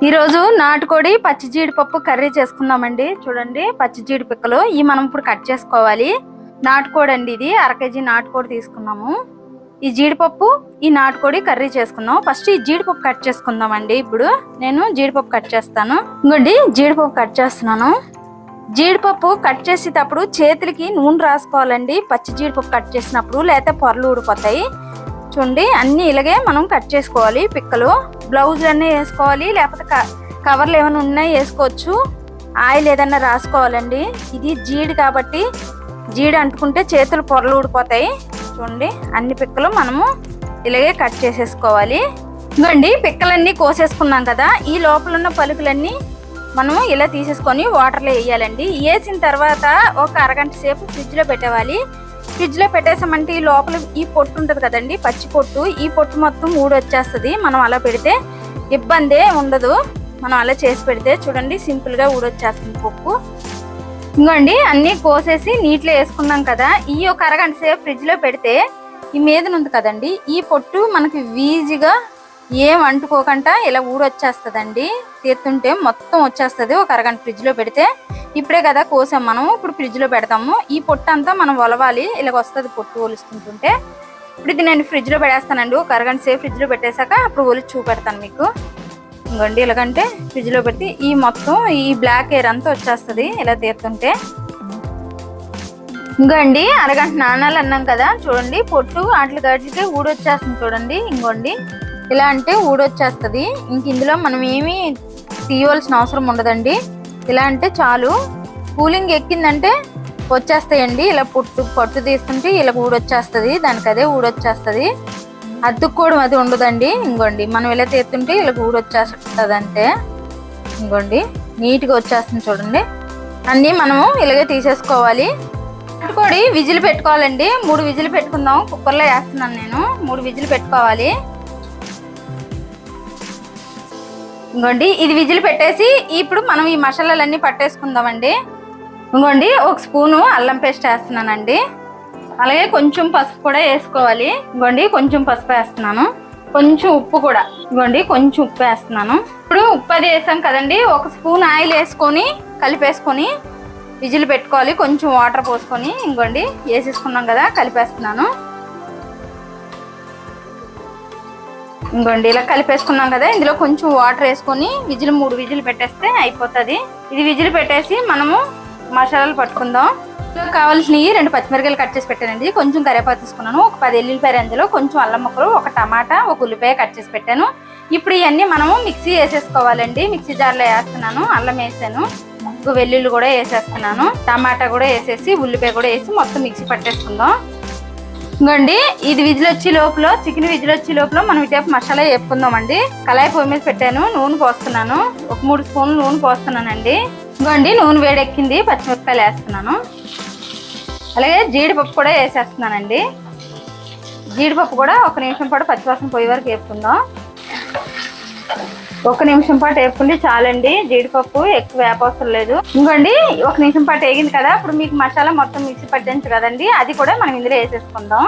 ఈ రోజు నాటుకోడి పచ్చి జీడిపప్పు కర్రీ చేసుకుందామండి. చూడండి, పచ్చి జీడి పిక్కలు మనం ఇప్పుడు కట్ చేసుకోవాలి. నాటుకోడి అండి, ఇది 1/2 kg నాటుకోడి తీసుకున్నాము. ఈ జీడిపప్పు ఈ నాటుకోడి కర్రీ చేసుకుందాం. ఫస్ట్ ఈ జీడిపప్పు కట్ చేసుకుందామండి. ఇప్పుడు నేను జీడిపప్పు కట్ చేస్తాను. ఇంకోండి, జీడిపప్పు కట్ చేస్తున్నాను. జీడిపప్పు కట్ చేసేటప్పుడు చేతులకి నూనె రాసుకోవాలండి. పచ్చి జీడిపప్పు కట్ చేసినప్పుడు, లేకపోతే పొరలు ఊడిపోతాయి. చూడండి, అన్ని ఇలాగే మనం కట్ చేసుకోవాలి. పిక్కలు బ్లౌజ్ అన్నీ వేసుకోవాలి, లేకపోతే కవర్లు ఏమైనా ఉన్నాయి వేసుకోవచ్చు. ఆయిల్ ఏదన్నా రాసుకోవాలండి. ఇది జీడి కాబట్టి జీడి అంటుకుంటే చేతులు పొరలు ఊడిపోతాయి. చూడండి, అన్ని పిక్కలు మనము ఇలాగే కట్ చేసేసుకోవాలి. ఇవ్వండి, పిక్కలన్నీ కోసేసుకున్నాం కదా. ఈ లోపల ఉన్న పలుకులన్నీ మనము ఇలా తీసేసుకొని వాటర్లో వేయాలండి. వేసిన తర్వాత ఒక 1/2 గంట సేపు ఫ్రిడ్జ్లో పెట్టేవాలి. ఫ్రిడ్జ్ లో పెట్టేసామంటే ఈ లోపల ఈ పొట్టు ఉంటది కదండి, పచ్చి పొట్టు, ఈ పొట్టు మొత్తం ఊడొచ్చేస్తుంది. మనం అలా పెడితే ఇబ్బందే ఉండదు. మనం అలా చేసి పెడితే చూడండి, సింపుల్ గా ఊడొచ్చేస్తుంది పప్పు. ఇంకోండి, అన్ని కోసేసి నీటిలో వేసుకున్నాం కదా. ఈ ఒక 1/2 గంట సేపు ఫ్రిడ్జ్ లో పెడితే ఈ మీద ఉంది కదండి, ఈ పొట్టు మనకి ఈజీగా ఏం అంటుకోకుండా ఇలా ఊడొచ్చేస్తుందండి. తీస్తుంటే మొత్తం వచ్చేస్తుంది. ఒక 1/2 గంట ఫ్రిడ్జ్ లో పెడితే, ఇప్పుడే కదా కోసాం మనం, ఇప్పుడు ఫ్రిడ్జ్ లో పెడతాము. ఈ పొట్టు అంతా మనం ఒలవాలి. ఇలాగ వస్తుంది పొట్టు ఒలుస్తుంటుంటే. ఇప్పుడు ఇది నేను ఫ్రిడ్జ్ లో పెడేస్తానండి. ఒక 1/2 గంట సేపు ఫ్రిడ్జ్ లో పెట్టేశాక అప్పుడు ఒలిచి చూపెడతాను మీకు. ఇంకోండి, ఇలాగంటే ఫ్రిడ్జ్ లో పెడితే ఈ మొత్తం ఈ బ్లాక్ ఎయిర్ అంతా వచ్చేస్తుంది ఇలా తీస్తుంటే. ఇంకోండి, 1/2 గంట నానాలు అన్నాం కదా. చూడండి, పొట్టు వాటికి ఊడొచ్చేస్తుంది. చూడండి, ఇంకోండి ఇలా అంటే ఊడొచ్చేస్తుంది. ఇంక ఇందులో మనం ఏమీ తీయవలసిన అవసరం ఉండదండి. ఇలా అంటే చాలు. కూలింగ్ ఎక్కిందంటే వచ్చేస్తాయండి. ఇలా పొట్టు తీస్తుంటే ఇలా ఊడొచ్చేస్తుంది. దానికి అదే ఊడొచ్చేస్తుంది. అతుక్కోవడం అది ఉండదండి. ఇంకోండి, మనం ఇలా తీస్తుంటే ఇలా ఊడొచ్చేస్తుంది అంతే. ఇంకోండి, నీట్గా వచ్చేస్తుంది. చూడండి, అన్నీ మనము ఇలాగే తీసేసుకోవాలి. నాటుకోడి విజిల్ పెట్టుకోవాలండి. 3 విజిల్ పెట్టుకుందాం. కుక్కర్లో వేస్తున్నాను నేను. 3 విజిల్ పెట్టుకోవాలి. ఇంకోండి, ఇది విజిల్ పెట్టేసి ఇప్పుడు మనం ఈ మసాలాలన్నీ పట్టేసుకుందామండి. ఇంకోండి, 1 స్పూను అల్లం పేస్ట్ వేస్తున్నానండి. అలాగే కొంచెం పసుపు కూడా వేసుకోవాలి. ఇంకోండి, కొంచెం పసుపు వేస్తున్నాను. కొంచెం ఉప్పు కూడా. ఇంకోండి, కొంచెం ఉప్పు వేస్తున్నాను. ఇప్పుడు ఉప్పు అది వేసాం కదండి. 1 స్పూన్ ఆయిల్ వేసుకొని కలిపేసుకొని విజిల్ పెట్టుకోవాలి. కొంచెం వాటర్ పోసుకొని ఇంకోండి వేసేసుకున్నాం కదా, కలిపేస్తున్నాను. ఇంకోండి, ఇలా కలిపేసుకున్నాం కదా. ఇందులో కొంచెం వాటర్ వేసుకొని 3 విజిల్ పెట్టేస్తే అయిపోతుంది. ఇది విజిల్ పెట్టేసి మనము మసాలాలు పట్టుకుందాం. ఇందులో కావాల్సినవి 2 పచ్చిమిరకాయలు కట్ చేసి పెట్టానండి. కొంచెం కరివేపాకు తీసుకున్నాను. ఒక 10 ఎల్లుల్లిపాయలు, అందులో కొంచెం అల్లం ముక్కలు, 1 టమాటా, 1 ఉల్లిపాయ కట్ చేసి పెట్టాను. ఇప్పుడు ఇవన్నీ మనము మిక్సీ వేసేసుకోవాలండి. మిక్సీ జార్లో వేస్తున్నాను. అల్లం వేసాను, వెల్లుల్లి కూడా వేసేస్తున్నాను, టమాటా కూడా వేసేసి ఉల్లిపాయ కూడా వేసి మొత్తం మిక్సీ పట్టేసుకుందాం. ఇంకోండి, ఇది విజిల్ వచ్చే లోపల, చికెన్ విజిల్ వచ్చే లోపల మనం ఇటేపు మసాలా వేపుకుందామండి. కళాయి పొయ్యి మీద పెట్టాను. నూనె పోస్తున్నాను. ఒక 3 స్పూన్లు నూనె పోస్తున్నానండి. ఇంకోండి, నూనె వేడెక్కింది. పచ్చిమిరపకాయలు వేస్తున్నాను. అలాగే జీడిపప్పు కూడా వేసేస్తున్నానండి. జీడిపప్పు కూడా 1 నిమిషం పాటు పచ్చివాసన పోయే వరకు వేపుకుందాం. 1 నిమిషం పాటు వేపుకుంటే చాలండి. జీడిపప్పు ఎక్కువ వేపవసరం లేదు. ఇంకోండి, 1 నిమిషం పాటు వేగింది కదా. ఇప్పుడు మీకు మసాలా మొత్తం మిక్సీ పట్టించు కదండి, అది కూడా మనం ఇందులో వేసేసుకుందాం.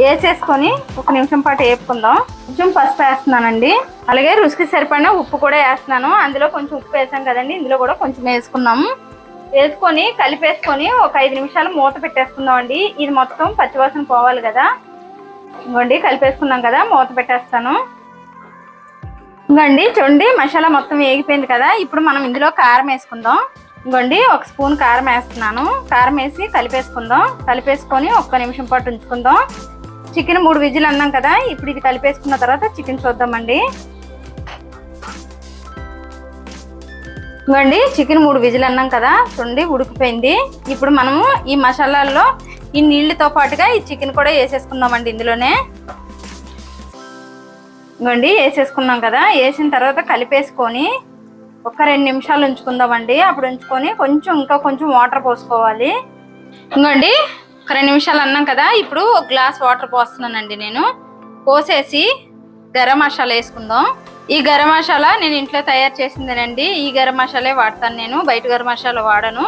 వేసేసుకొని 1 నిమిషం పాటు వేపుకుందాం. కొంచెం పసుపు వేస్తున్నానండి. అలాగే రుచికి సరిపడిన ఉప్పు కూడా వేస్తున్నాను. అందులో కొంచెం ఉప్పు వేసాం కదండి, ఇందులో కూడా కొంచెం వేసుకున్నాము. వేసుకొని కలిపేసుకొని ఒక 5 నిమిషాలు మూత పెట్టేసుకుందాం అండి. ఇది మొత్తం పచ్చివాసన పోవాలి కదా. ఇంకోండి, కలిపేసుకున్నాం కదా, మూత పెట్టేస్తాను. ఇంకోండి, చూడండి, మసాలా మొత్తం వేగిపోయింది కదా. ఇప్పుడు మనం ఇందులో కారం వేసుకుందాం. ఇంకోండి, 1 స్పూన్ కారం వేస్తున్నాను. కారం వేసి కలిపేసుకుందాం. కలిపేసుకొని 1 నిమిషం పాటు ఉంచుకుందాం. చికెన్ 3 విజిల్ అన్నాం కదా. ఇప్పుడు ఇది కలిపేసుకున్న తర్వాత చికెన్ చూద్దామండి. ఇంకోండి, చికెన్ 3 విజిల్ అన్నాం కదా. చూడండి, ఉడికిపోయింది. ఇప్పుడు మనము ఈ మసాలాల్లో ఈ నీళ్ళతో పాటుగా ఈ చికెన్ కూడా వేసేసుకుందామండి ఇందులోనే. ఇంకోండి, వేసేసుకున్నాం కదా. వేసిన తర్వాత కలిపేసుకొని ఒక 2 నిమిషాలు ఉంచుకుందామండి. అప్పుడు ఉంచుకొని ఇంకా కొంచెం వాటర్ పోసుకోవాలి. ఇంకోండి, ఒక 2 నిమిషాలు అన్నాం కదా. ఇప్పుడు 1 గ్లాస్ వాటర్ పోస్తున్నానండి నేను. పోసేసి గరం మసాలా వేసుకుందాం. ఈ గరం మసాలా నేను ఇంట్లో తయారు చేసిందేనండి. ఈ గరం మసాలే వాడతాను నేను, బయట గరం మసాలా వాడను.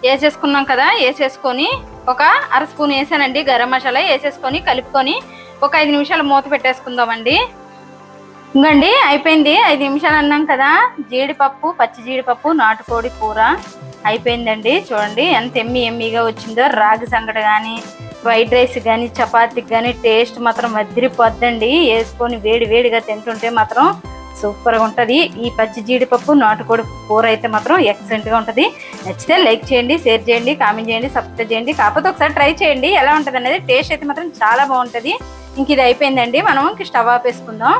వేసేసుకున్నాం కదా. వేసేసుకొని ఒక 1/2 స్పూన్ వేసానండి గరం మసాలా. వేసేసుకొని కలుపుకొని ఒక 5 నిమిషాలు మూత పెట్టేసుకుందామండి. ఇంకండి అయిపోయింది, 5 నిమిషాలు అన్నాం కదా. జీడిపప్పు, పచ్చి జీడిపప్పు నాటుకోడి కూర అయిపోయిందండి. చూడండి ఎంత ఎమ్మిగా వచ్చిందో. రాగి సంగటి కానీ, వైట్ రైస్ కానీ, చపాతీకి కానీ టేస్ట్ మాత్రం అదిరిపోద్దండి. వేసుకొని వేడిగా తింటుంటే మాత్రం సూపర్గా ఉంటుంది. ఈ పచ్చి జీడిపప్పు నాటుకోడి కూర అయితే మాత్రం ఎక్సలెంట్గా ఉంటుంది. నచ్చితే లైక్ చేయండి, షేర్ చేయండి, కామెంట్ చేయండి, సబ్స్క్రైబ్ చేయండి. కాకపోతే ఒకసారి ట్రై చేయండి ఎలా ఉంటుంది అనేది. టేస్ట్ అయితే మాత్రం చాలా బాగుంటుంది. ఇంక ఇది అయిపోయిందండి, మనం స్టవ్ ఆపేసుకుందాం.